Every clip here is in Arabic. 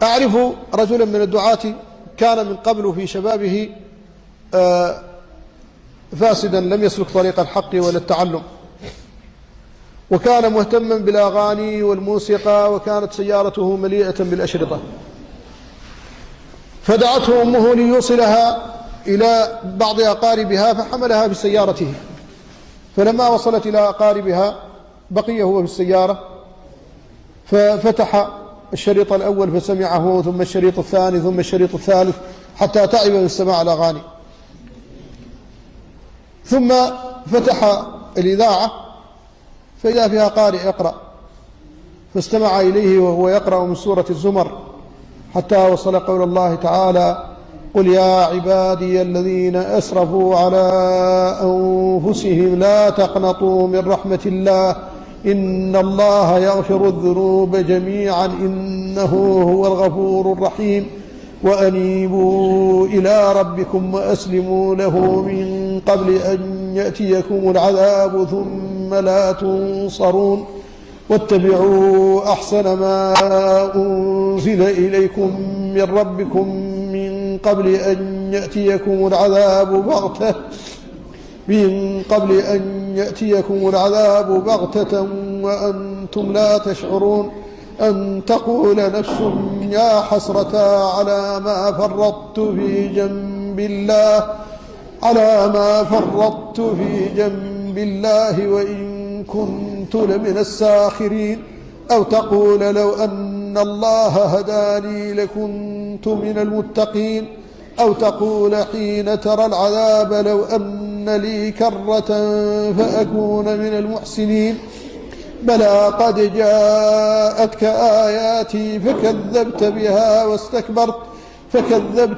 أعرف رجلا من الدعاة كان من قبل في شبابه فاسدا لم يسلك طريق الحق ولا التعلم، وكان مهتما بالأغاني والموسيقى، وكانت سيارته مليئة بالأشرطة، فدعته أمه ليوصلها إلى بعض أقاربها فحملها بسيارته، فلما وصلت إلى أقاربها بقي هو في السيارة، ففتح الشريط الأول فسمعه، ثم الشريط الثاني، ثم الشريط الثالث، حتى تعب من سماع الأغاني، ثم فتح الإذاعة فإذا فيها قارئ يقرأ، فاستمع إليه وهو يقرأ من سورة الزمر حتى وصل قول الله تعالى: قل يا عبادي الذين أسرفوا على أنفسهم لا تقنطوا من رحمة الله إن الله يغفر الذنوب جميعا إنه هو الغفور الرحيم وأنيبوا إلى ربكم وأسلموا له من قبل أن يأتيكم العذاب ثم لا تنصرون واتبعوا أحسن ما أنزل إليكم من ربكم من قبل أن يأتيكم العذاب بغتة وأنتم لا تشعرون أن تقول نفس يا حسرة على ما فرطت في جنب الله وإن كنت لمن الساخرين، أو تقول لو أن الله هداني لكنت من المتقين، أو تقول حين ترى العذاب لو أن لي كرة فأكون من المحسنين. بلى قد جاءتك آياتي فكذبت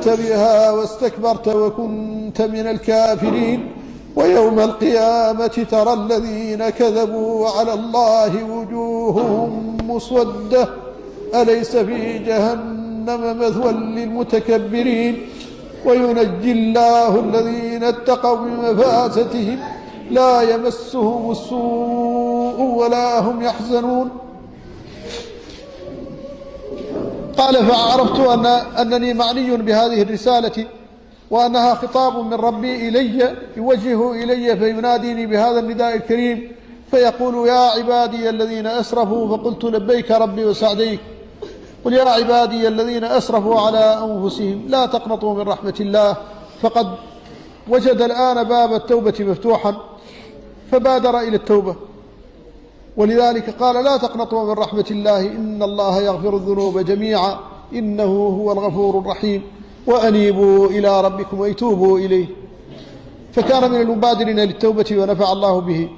بها واستكبرت وكنت من الكافرين. ويوم القيامة ترى الذين كذبوا على الله وجوههم مسودة أليس في جهنم مثوى للمتكبرين. وينجي الله الذين اتقوا بمفازتهم لا يمسهم السوء ولا هم يحزنون. قال: فعرفت أنني معني بهذه الرسالة وأنها خطاب من ربي إلي يوجه إلي فيناديني بهذا النداء الكريم فيقول: يا عبادي الذين أسرفوا، فقلت: لبيك ربي وسعديك. قل يا عبادي الذين أسرفوا على أنفسهم لا تقنطوا من رحمة الله، فقد وجد الآن باب التوبة مفتوحا فبادر إلى التوبة، ولذلك قال: لا تقنطوا من رحمة الله إن الله يغفر الذنوب جميعا إنه هو الغفور الرحيم وأنيبوا إلى ربكم ويتوبوا إليه. فكان من المبادرين للتوبة ونفع الله به.